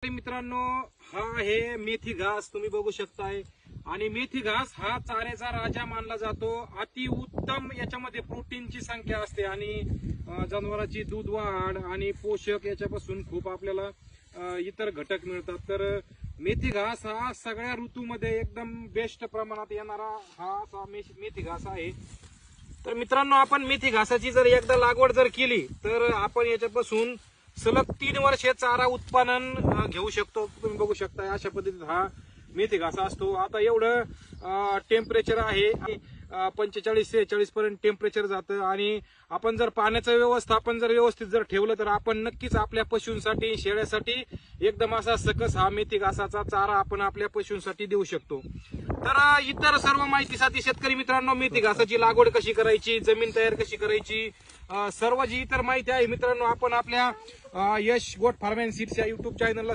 मित्रांनो, हा आहे मेथी घास तुम्ही बघू शकताय। आणि मेथी घास हा चाऱ्याचा राजा मानला जातो। अति उत्तम याच्यामध्ये प्रोटीनची संख्या असते आणि जनावरांची दूध वाढ आणि पोषक याच्यापासून खूप आपल्याला इतर घटक मिळतात। तर मेथी घास हा सगळ्या ऋतूमध्ये एकदम बेस्ट प्रमाणात येणारा हा मेथी घास आहे। तर मित्रांनो, आपण मेथी घासाची जर एकदा लागवड जर केली तर आपण याच्यापासून सलग 3 वर्षे चारा उत्पादन घेऊ शकतो। तुम्ही बघू शकता अशा पद्धतीत हा मेथी घास असतो। आता एवढं टेम्परेचर आहे, 45-46 पर्यंत टेम्परेचर जातं आणि आपण जर पाण्याचं व्यवस्थापन जर व्यवस्थित जर ठेवलं तर आपण नक्कीच आपल्या पशूंसाठी शेळ्यासाठी एकदम असा सकस हा मेथी घासाचा चारा आपण आपल्या पशूंसाठी देऊ शकतो। तर इतर सर्व माहितीसाठी शेतकरी मित्रांनो, मेथी घासाची लागवड कशी करायची, जमीन तयार कशी करायची, सर्व जी इतर माहिती आहे मित्रांनो, आपण आपल्या यश गोट फार्म अँड सीड्स या युट्यूब चॅनलला